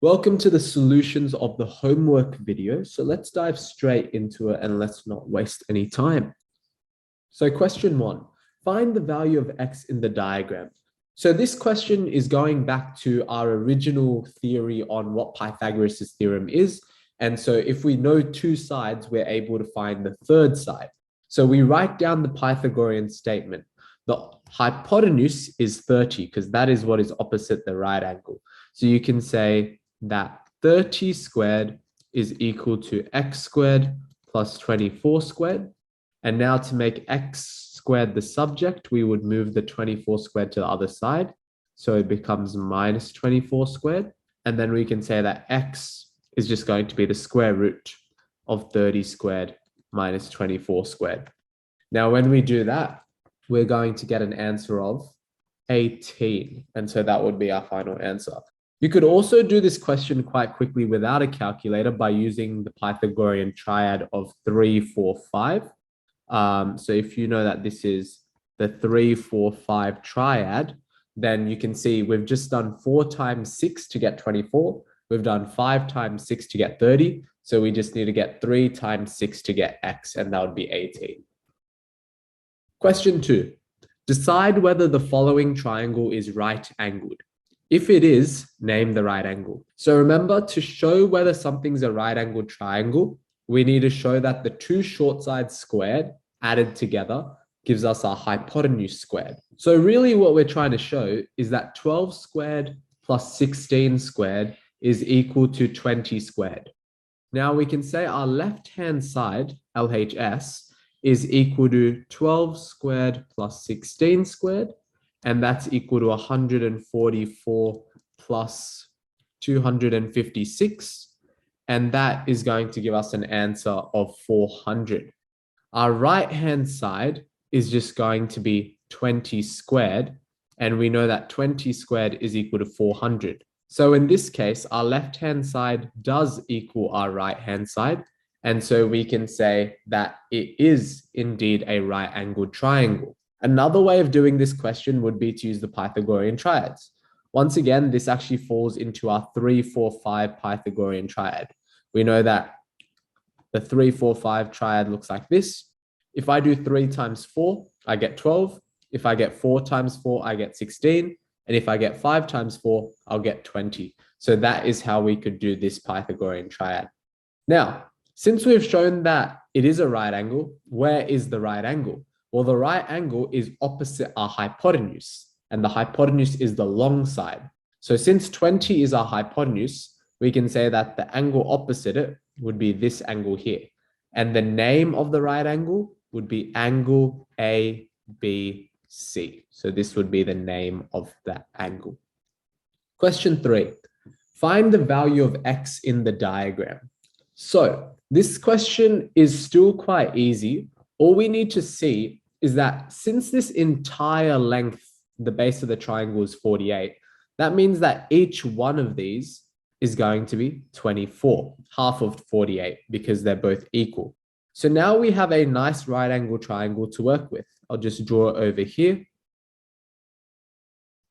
Welcome to the solutions of the homework video. So let's dive straight into it and let's not waste any time. So question 1, find the value of x in the diagram. So this question is going back to our original theory on what Pythagoras' theorem is. And so if we know two sides, we're able to find the third side. So we write down the Pythagorean statement. The hypotenuse is 30 because that is what is opposite the right angle. So you can say that 30 squared is equal to x squared plus 24 squared. And now to make x squared the subject, we would move the 24 squared to the other side. So it becomes minus 24 squared. And then we can say that x is just going to be the square root of 30 squared minus 24 squared. Now, when we do that, we're going to get an answer of 18. And so that would be our final answer. You could also do this question quite quickly without a calculator by using the Pythagorean triad of 3, 4, 5. So if you know that this is the 3, 4, 5 triad, then you can see we've just done 4 times 6 to get 24. We've done 5 times 6 to get 30. So we just need to get 3 times 6 to get x, and that would be 18. Question 2, decide whether the following triangle is right angled. If it is, name the right angle. So remember, to show whether something's a right angled triangle, we need to show that the two short sides squared added together gives us our hypotenuse squared. So really what we're trying to show is that 12 squared plus 16 squared is equal to 20 squared. Now we can say our left-hand side, LHS, is equal to 12 squared plus 16 squared. And that's equal to 144 plus 256. And that is going to give us an answer of 400. Our right-hand side is just going to be 20 squared. And we know that 20 squared is equal to 400. So in this case, our left-hand side does equal our right-hand side. And so we can say that it is indeed a right-angled triangle. Another way of doing this question would be to use the Pythagorean triads. Once again, this actually falls into our 3, 4, 5 Pythagorean triad. We know that the 3, 4, 5 triad looks like this. If I do 3 times 4, I get 12. If I get 4 times 4, I get 16. And if I get 5 times 4, I'll get 20. So that is how we could do this Pythagorean triad. Now, since we've shown that it is a right angle, where is the right angle? Well, the right angle is opposite our hypotenuse, and the hypotenuse is the long side. So since 20 is our hypotenuse, we can say that the angle opposite it would be this angle here. And the name of the right angle would be angle ABC. So this would be the name of that angle. Question 3, find the value of x in the diagram. So this question is still quite easy. All we need to see is that since this entire length, the base of the triangle is 48, that means that each one of these is going to be 24, half of 48, because they're both equal. So now we have a nice right angle triangle to work with. I'll just draw it over here.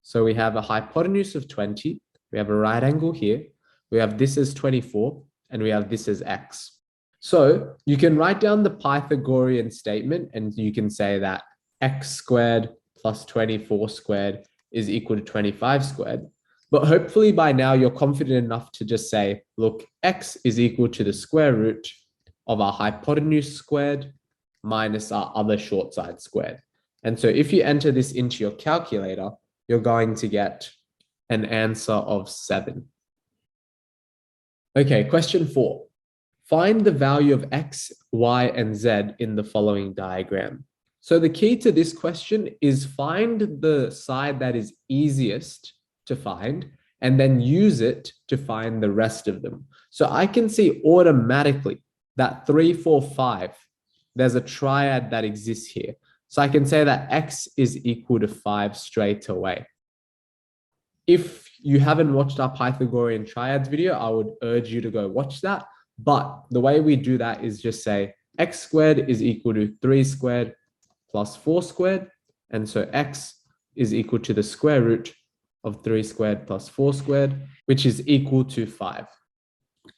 So we have a hypotenuse of 20. We have a right angle here. We have this as 24, and we have this as x. So you can write down the Pythagorean statement and you can say that x squared plus 24 squared is equal to 25 squared. But hopefully by now you're confident enough to just say, look, x is equal to the square root of our hypotenuse squared minus our other short side squared. And so if you enter this into your calculator, you're going to get an answer of 7. Okay, question 4. Find the value of x, y, and z in the following diagram. So the key to this question is find the side that is easiest to find and then use it to find the rest of them. So I can see automatically that 3, 4, 5, there's a triad that exists here. So I can say that x is equal to 5 straight away. If you haven't watched our Pythagorean triads video, I would urge you to go watch that. But the way we do that is just say x squared is equal to 3 squared plus 4 squared. And so x is equal to the square root of 3 squared plus 4 squared, which is equal to 5.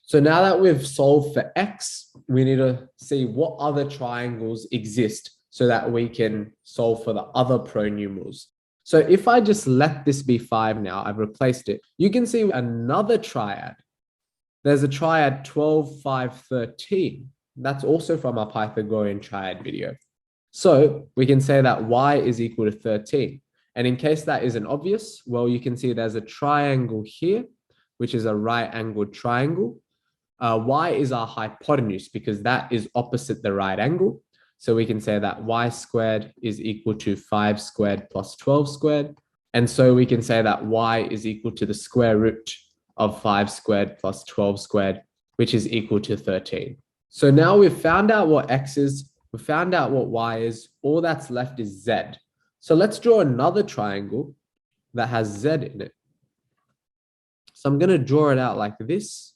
So now that we've solved for x, we need to see what other triangles exist so that we can solve for the other pronumerals. So if I just let this be 5 now, I've replaced it, you can see another triad. There's a triad 12, 5, 13. That's also from our Pythagorean triad video. So we can say that y is equal to 13. And in case that isn't obvious, well, you can see there's a triangle here, which is a right-angled triangle. Y is our hypotenuse because that is opposite the right angle. So we can say that y squared is equal to 5 squared plus 12 squared. And so we can say that y is equal to the square root of 5 squared plus 12 squared, which is equal to 13. So now we've found out what x is, we found out what y is, all that's left is z. So let's draw another triangle that has z in it. So I'm going to draw it out like this.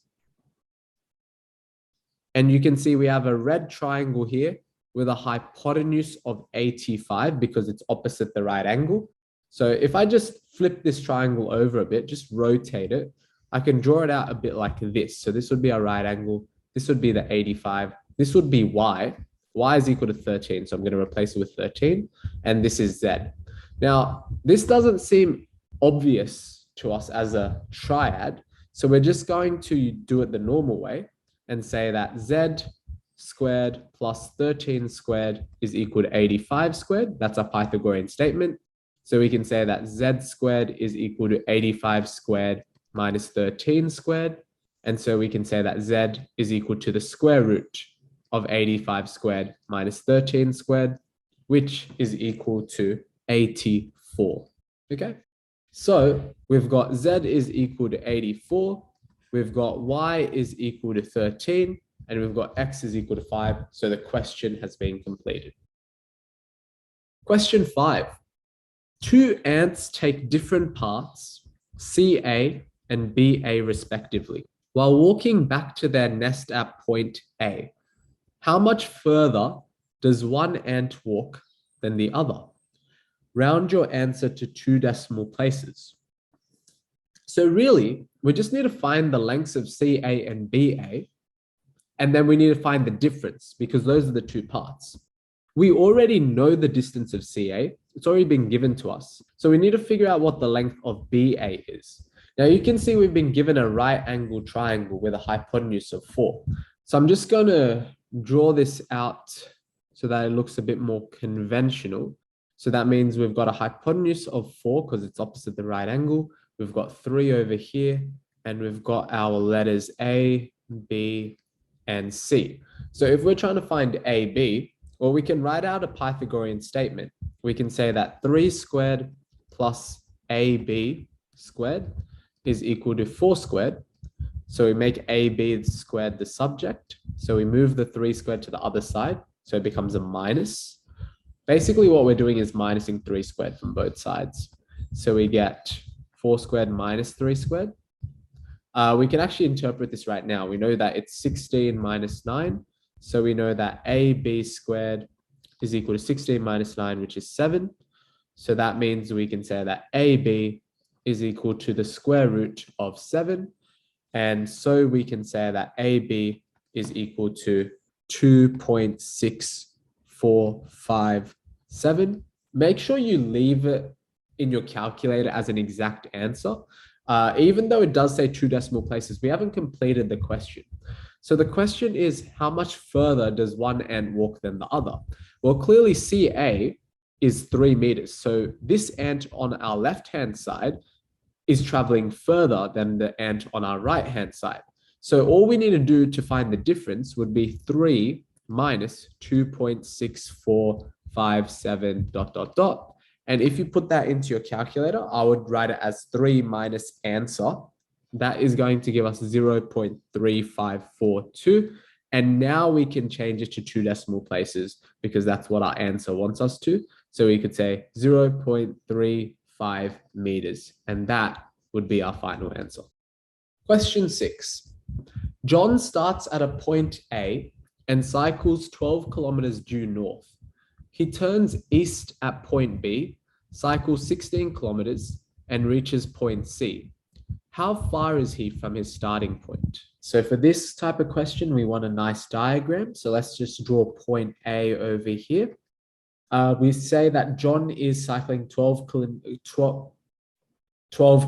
And you can see we have a red triangle here with a hypotenuse of 85 because it's opposite the right angle. So if I just flip this triangle over a bit, just rotate it, I can draw it out a bit like this. So this would be our right angle. This would be the 85. This would be y. Y is equal to 13. So I'm going to replace it with 13. And this is z. Now, this doesn't seem obvious to us as a triad. So we're just going to do it the normal way and say that z squared plus 13 squared is equal to 85 squared. That's a Pythagorean statement. So we can say that z squared is equal to 85 squared minus 13 squared. And so we can say that z is equal to the square root of 85 squared minus 13 squared, which is equal to 84. Okay, so we've got z is equal to 84. We've got y is equal to 13, and we've got x is equal to 5. So the question has been completed. Question 5. Two ants take different paths, CA and BA respectively, while walking back to their nest at point A. How much further does one ant walk than the other? Round your answer to 2 decimal places. So really, we just need to find the lengths of CA and BA, and then we need to find the difference because those are the 2 parts. We already know the distance of CA. It's already been given to us. So we need to figure out what the length of BA is. Now you can see we've been given a right angled triangle with a hypotenuse of 4. So I'm just going to draw this out so that it looks a bit more conventional. So that means we've got a hypotenuse of 4 because it's opposite the right angle. We've got 3 over here, and we've got our letters A, B, and C. So if we're trying to find AB, well, we can write out a Pythagorean statement. We can say that 3 squared plus AB squared is equal to 4 squared. So we make AB squared the subject. So we move the 3 squared to the other side. So it becomes a minus. Basically, what we're doing is minusing 3 squared from both sides. So we get 4 squared minus 3 squared. We can actually interpret this right now. We know that it's 16 minus 9. So we know that AB squared is equal to 16 minus 9, which is 7. So that means we can say that AB is equal to the square root of 7. And so we can say that AB is equal to 2.6457. Make sure you leave it in your calculator as an exact answer. Even though it does say 2 decimal places, we haven't completed the question. So the question is, how much further does one ant walk than the other? Well, clearly CA is 3 meters. So this ant on our left-hand side is traveling further than the ant on our right-hand side. So all we need to do to find the difference would be 3 minus 2.6457 ... And if you put that into your calculator, I would write it as 3 minus answer. That is going to give us 0.3542. And now we can change it to 2 decimal places because that's what our answer wants us to. So we could say 0.35 meters. And that would be our final answer. Question 6. John starts at a point A and cycles 12 kilometers due north. He turns east at point B, cycles 16 kilometers, and reaches point C, how far is he from his starting point? So for this type of question, we want a nice diagram. So let's just draw point A over here. We say that John is cycling 12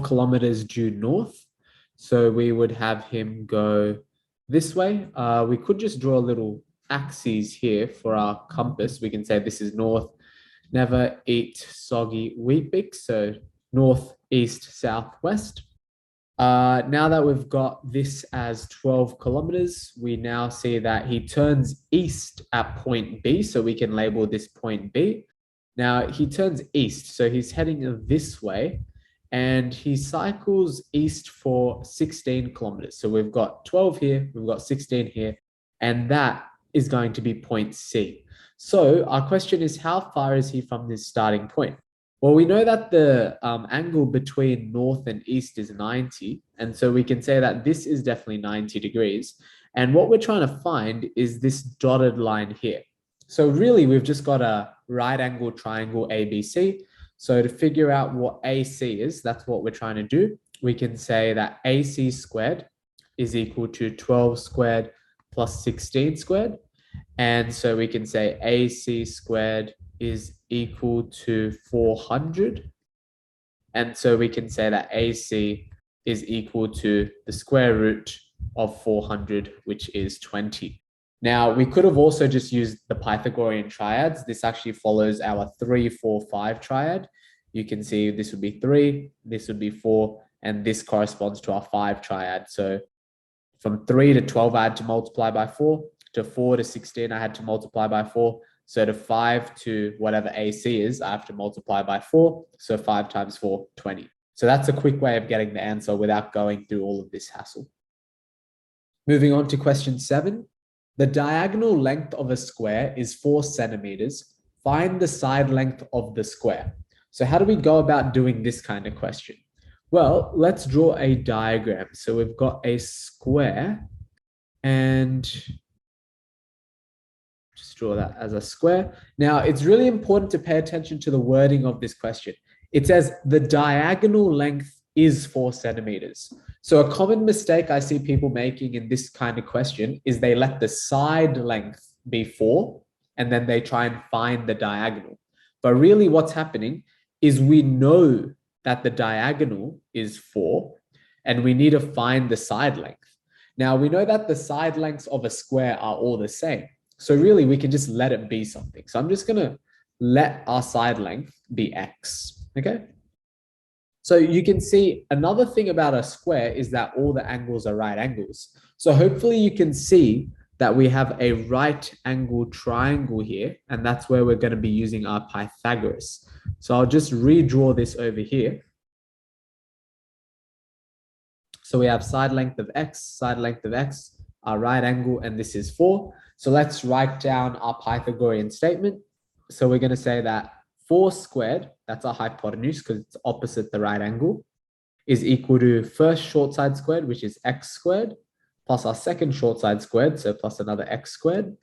kilometers due north. So we would have him go this way. We could just draw a little axes here for our compass. We can say this is north. Never eat soggy Weet-Bix. So north, east, south, west. Now that we've got this as 12 kilometers, we now see that he turns east at point B. So we can label this point B. Now he turns east. So he's heading this way and he cycles east for 16 kilometers. So we've got 12 here, we've got 16 here, and that is going to be point C. So our question is, how far is he from this starting point? Well, we know that the angle between north and east is 90. And so we can say that this is definitely 90 degrees. And what we're trying to find is this dotted line here. So really, we've just got a right angle triangle ABC. So to figure out what AC is, that's what we're trying to do. We can say that AC squared is equal to 12 squared plus 16 squared. And so we can say AC squared is equal to 400. And so we can say that AC is equal to the square root of 400, which is 20. Now, we could have also just used the Pythagorean triads. This actually follows our 3, 4, 5 triad. You can see this would be 3, this would be 4, and this corresponds to our 5 triad. So from 3 to 12, I had to multiply by 4. To 4 to 16, I had to multiply by 4. So to 5 to whatever AC is, I have to multiply by 4. So 5 times 4, 20. So that's a quick way of getting the answer without going through all of this hassle. Moving on to question 7. The diagonal length of a square is 4 centimeters. Find the side length of the square. So how do we go about doing this kind of question? Well, let's draw a diagram. So we've got a square and just draw that as a square. Now, it's really important to pay attention to the wording of this question. It says the diagonal length is 4 centimeters. So a common mistake I see people making in this kind of question is they let the side length be 4 and then they try and find the diagonal. But really what's happening is we know that the diagonal is 4 and we need to find the side length. Now we know that the side lengths of a square are all the same. So really we can just let it be something. So I'm just going to let our side length be x, okay? So you can see another thing about a square is that all the angles are right angles. So hopefully you can see that we have a right angle triangle here, and that's where we're going to be using our Pythagoras. So I'll just redraw this over here. So we have side length of x, our right angle, and this is 4. So let's write down our Pythagorean statement. So we're going to say that 4 squared, that's our hypotenuse because it's opposite the right angle, is equal to first short side squared, which is x squared, plus our second short side squared, so plus another x squared.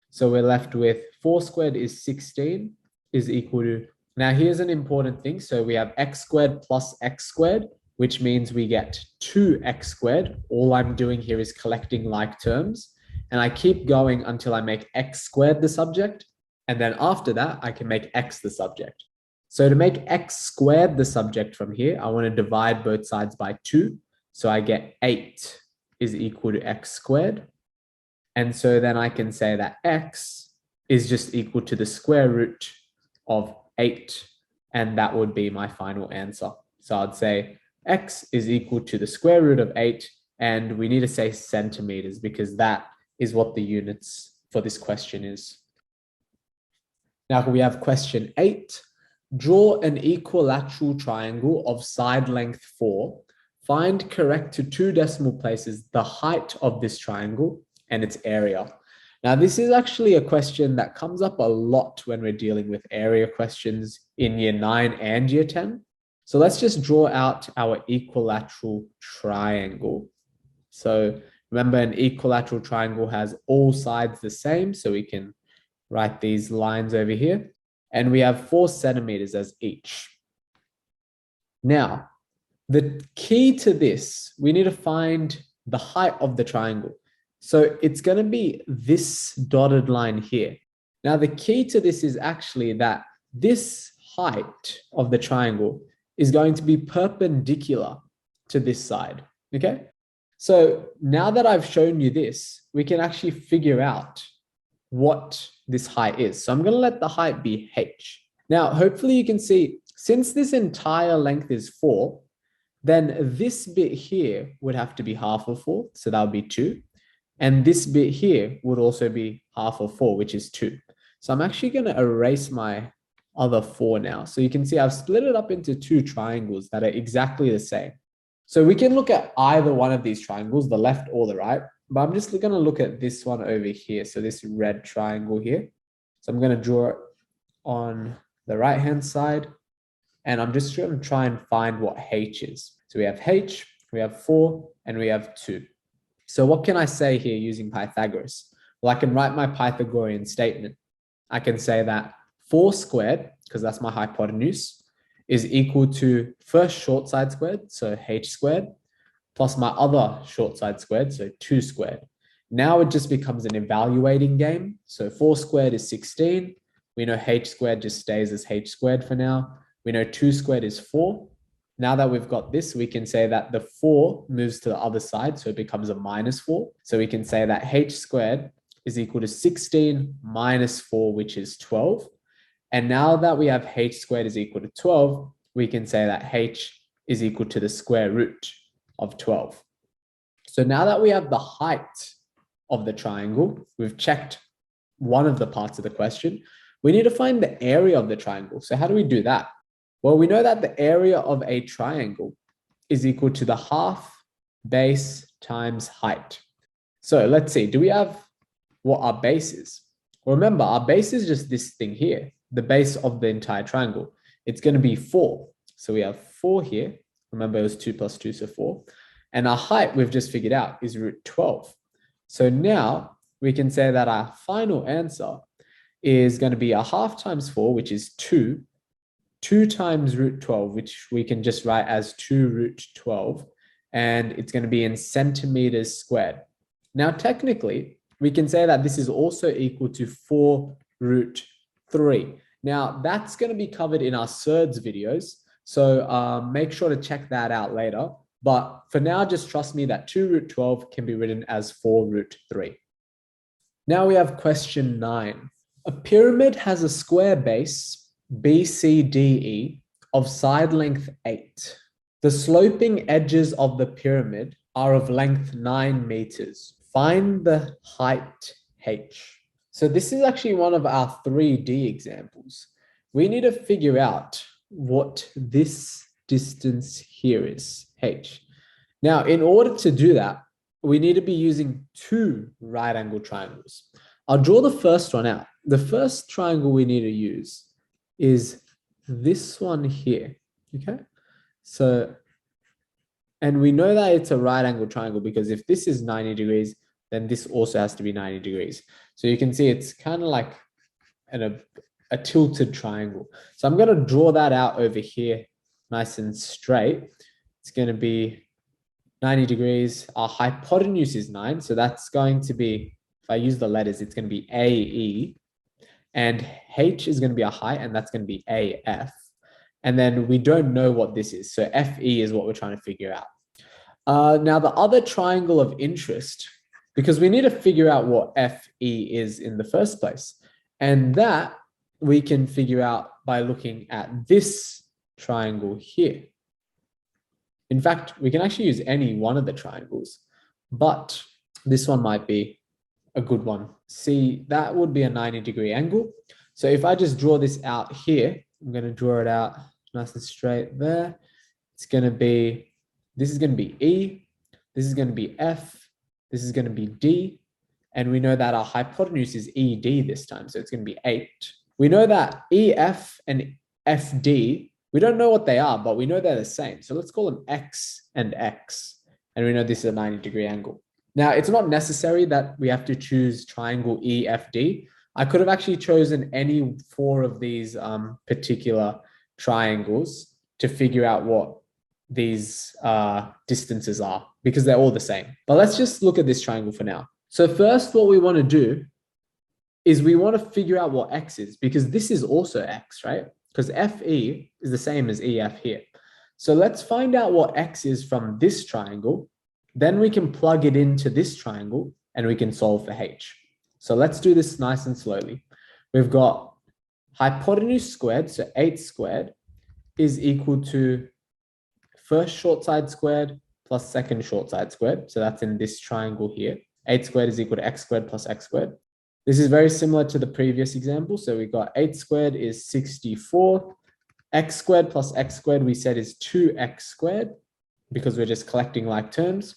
So we're left with 4 squared is 16 is equal to, now here's an important thing. So we have x squared plus x squared, which means we get 2x squared. All I'm doing here is collecting like terms. And I keep going until I make x squared the subject. And then after that, I can make x the subject. So to make x squared the subject from here, I want to divide both sides by 2. So I get 8 is equal to x squared. And so then I can say that x is just equal to the square root of 8. And that would be my final answer. So I'd say x is equal to the square root of 8. And we need to say centimeters because that is what the units for this question is. Now we have question 8. Draw an equilateral triangle of side length 4. Find correct to 2 decimal places the height of this triangle and its area. Now this is actually a question that comes up a lot when we're dealing with area questions in year 9 and year 10. So let's just draw out our equilateral triangle. So remember, an equilateral triangle has all sides the same, so we can write these lines over here. And we have 4 centimeters as each. Now, the key to this, we need to find the height of the triangle. So it's going to be this dotted line here. Now, the key to this is actually that this height of the triangle is going to be perpendicular to this side, okay? So now that I've shown you this, we can actually figure out what this height is. So I'm going to let the height be h. Now, hopefully you can see, since this entire length is 4, then this bit here would have to be half of 4, so that would be 2. And this bit here would also be half of 4, which is 2. So I'm actually going to erase my other 4 now. So you can see I've split it up into 2 triangles that are exactly the same. So we can look at either one of these triangles, the left or the right, but I'm just going to look at this one over here. So this red triangle here. So I'm going to draw it on the right-hand side, and I'm just going to try and find what h is. So we have h, we have 4, and we have 2. So what can I say here using Pythagoras? Well, I can write my Pythagorean statement. I can say that 4 squared, because that's my hypotenuse, is equal to first short side squared, so h squared, plus my other short side squared, so 2 squared. Now it just becomes an evaluating game. So 4 squared is 16. We know h squared just stays as h squared for now. We know 2 squared is 4. Now that we've got this, we can say that the 4 moves to the other side, so it becomes a minus 4. So we can say that h squared is equal to 16 minus 4, which is 12. And now that we have h squared is equal to 12, we can say that h is equal to the square root of 12. So now that we have the height of the triangle, we've checked one of the parts of the question, we need to find the area of the triangle. So how do we do that? Well, we know that the area of a triangle is equal to the half base times height. So let's see, do we have what our base is? Well, remember, our base is just this thing here, the base of the entire triangle. It's going to be 4. So we have 4 here. Remember, it was 2 plus 2, so 4. And our height, we've just figured out, is root 12. So now we can say that our final answer is going to be a half times 4, which is 2. 2 times root 12, which we can just write as 2 root 12. And it's going to be in centimeters squared. Now, technically, we can say that this is also equal to 4 root 3. Now, that's going to be covered in our surds videos. So make sure to check that out later. But for now, just trust me that 2 root 12 can be written as 4 root 3. Now we have question 9. A pyramid has a square base, BCDE, of side length 8. The sloping edges of the pyramid are of length 9 meters. Find the height h. So this is actually one of our 3D examples. We need to figure out what this distance here is, h. Now, in order to do that, we need to be using 2 right angle triangles. I'll draw the first one out. The first triangle we need to use is this one here, okay? So, and we know that it's a right angle triangle because if this is 90 degrees, then this also has to be 90 degrees. So you can see it's kind of like a tilted triangle. So I'm going to draw that out over here nice and straight. It's going to be 90 degrees. Our hypotenuse is 9. So that's going to be, if I use the letters, it's going to be AE. And H is going to be a height, and that's going to be AF. And then we don't know what this is. So FE is what we're trying to figure out. Now, the other triangle of interest, because we need to figure out what FE is in the first place. And that we can figure out by looking at this triangle here. In fact, we can actually use any one of the triangles, but this one might be a good one. See, that would be a 90-degree angle. So if I just draw this out here, I'm going to draw it out nice and straight there. It's going to be, this is going to be E, this is going to be F, this is going to be D, and we know that our hypotenuse is ED this time, so it's going to be 8. We know that EF and FD, we don't know what they are, but we know they're the same. So let's call them X and X, and we know this is a 90-degree angle. Now, it's not necessary that we have to choose triangle EFD. I could have actually chosen any 4 of these particular triangles to figure out what these distances are because they're all the same. But let's just look at this triangle for now. So first, what we want to do is we want to figure out what x is because this is also x, right? Because FE is the same as EF here. So let's find out what x is from this triangle. Then we can plug it into this triangle and we can solve for h. So let's do this nice and slowly. We've got hypotenuse squared, so 8 squared is equal to first short side squared plus second short side squared. So that's in this triangle here. 8 squared is equal to x squared plus x squared. This is very similar to the previous example. So we got 8 squared is 64. X squared plus x squared we said is 2x squared because we're just collecting like terms.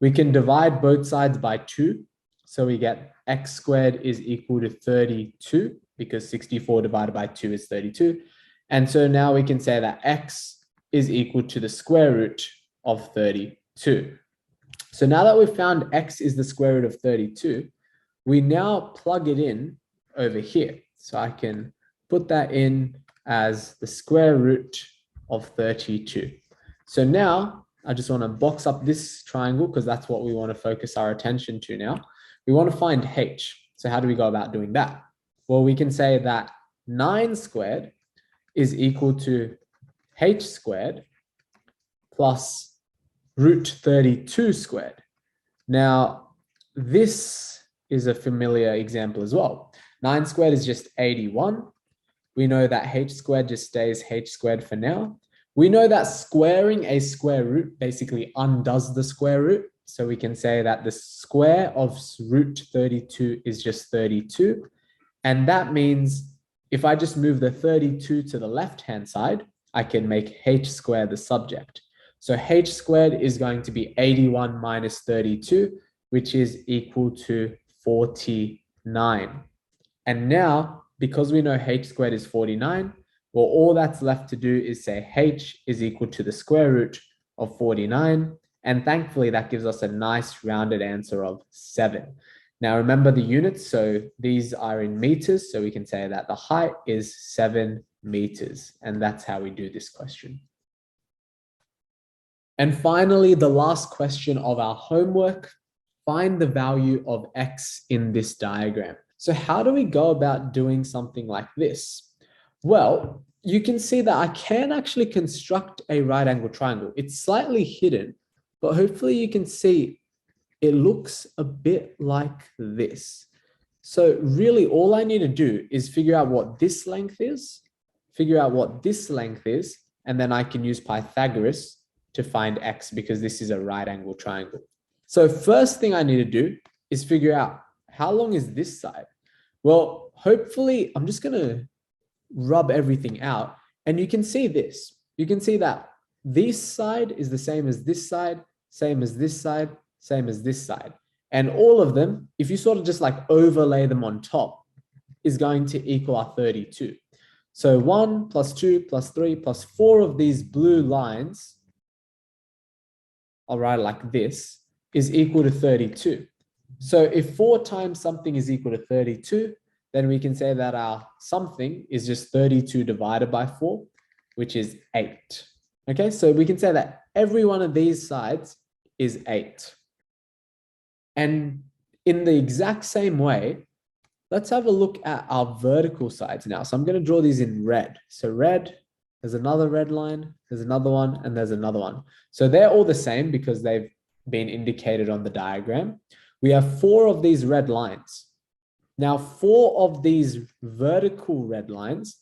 We can divide both sides by 2. So we get x squared is equal to 32 because 64 divided by 2 is 32. And so now we can say that x is equal to the square root of 32. So now that we've found x is the square root of 32, we now plug it in over here. So I can put that in as the square root of 32. So now I just want to box up this triangle because that's what we want to focus our attention to now. We want to find h. So how do we go about doing that? Well, we can say that 9 squared is equal to h squared plus root 32 squared. Now, this is a familiar example as well. 9 squared is just 81. We know that h squared just stays h squared for now. We know that squaring a square root basically undoes the square root. So we can say that the square of root 32 is just 32. And that means if I just move the 32 to the left-hand side, I can make h squared the subject. So h squared is going to be 81 minus 32, which is equal to 49. And now, because we know h squared is 49, well, all that's left to do is say h is equal to the square root of 49. And thankfully, that gives us a nice rounded answer of 7. Now, remember the units. So these are in meters. So we can say that the height is 7 meters. And that's how we do this question. And finally, the last question of our homework, find the value of x in this diagram. So how do we go about doing something like this? Well, you can see that I can actually construct a right angle triangle. It's slightly hidden, but hopefully you can see it looks a bit like this. So really all I need to do is figure out what this length is, figure out what this length is, and then I can use Pythagoras to find x because this is a right angle triangle. So first thing I need to do is figure out how long is this side? Well, hopefully I'm just going to rub everything out and you can see this. You can see that this side is the same as this side, same as this side, same as this side. And all of them, if you sort of just like overlay them on top, is going to equal our 32. So 1 plus 2 plus 3 plus 4 of these blue lines, I'll write it like this, is equal to 32. So if 4 times something is equal to 32, then we can say that our something is just 32 divided by 4, which is 8. Okay, so we can say that every one of these sides is 8. And in the exact same way, let's have a look at our vertical sides now. So I'm going to draw these in red. So red, there's another red line, there's another one, and there's another one. So they're all the same because they've been indicated on the diagram. We have 4 of these red lines. Now, 4 of these vertical red lines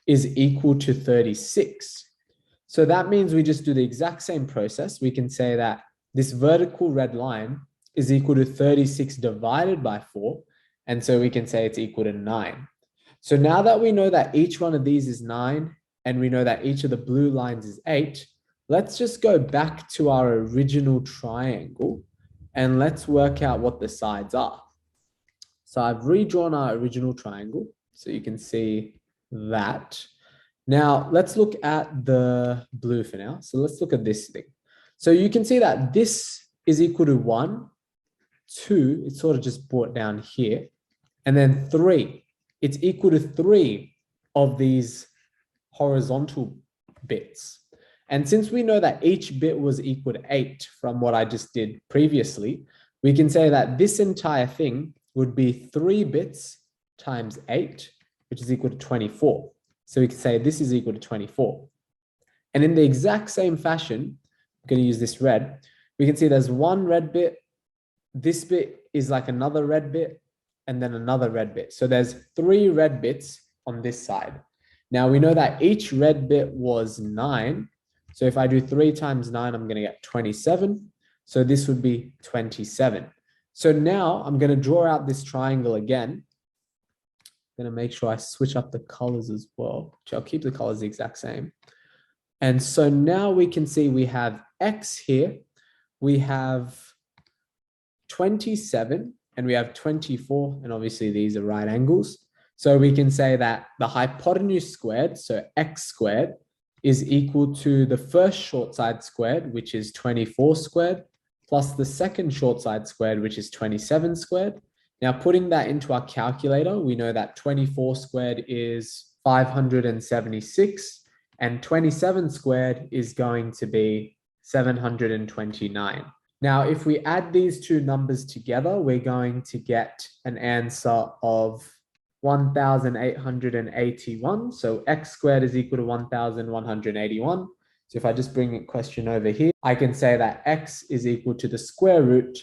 is equal to 36. So that means we just do the exact same process. We can say that this vertical red line is equal to 36 divided by 4. And so we can say it's equal to 9. So now that we know that each one of these is 9, and we know that each of the blue lines is 8, let's just go back to our original triangle and let's work out what the sides are. So I've redrawn our original triangle so you can see that. Now let's look at the blue for now. So let's look at this thing. So you can see that this is equal to 1, 2, it's sort of just brought down here, and then 3. It's equal to 3 of these horizontal bits. And since we know that each bit was equal to 8 from what I just did previously, we can say that this entire thing would be 3 bits times 8, which is equal to 24. So we can say this is equal to 24. And in the exact same fashion, I'm going to use this red, we can see there's one red bit, this bit is like another red bit, and then another red bit. So there's 3 red bits on this side. Now we know that each red bit was 9. So if I do 3 times 9, I'm going to get 27. So this would be 27. So now I'm going to draw out this triangle again. I'm going to make sure I switch up the colors as well. I'll keep the colors the exact same. And so now we can see we have X here. We have 27 and we have 24. And obviously these are right angles. So we can say that the hypotenuse squared, so X squared, is equal to the first short side squared, which is 24 squared, plus the second short side squared, which is 27 squared. Now, putting that into our calculator, we know that 24 squared is 576, and 27 squared is going to be 729. Now, if we add these two numbers together, we're going to get an answer of 1,881. So X squared is equal to 1,181. So if I just bring a question over here, I can say that X is equal to the square root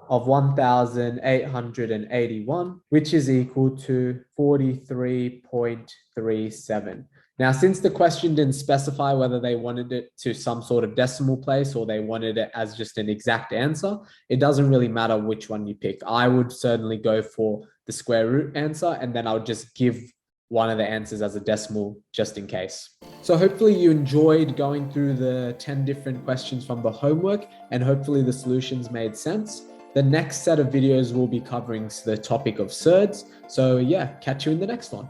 of 1,881, which is equal to 43.37. Now, since the question didn't specify whether they wanted it to some sort of decimal place or they wanted it as just an exact answer, it doesn't really matter which one you pick. I would certainly go for the square root answer, and then I would just give one of the answers as a decimal just in case. So hopefully you enjoyed going through the 10 different questions from the homework, and hopefully the solutions made sense. The next set of videos will be covering the topic of surds. So yeah, catch you in the next one.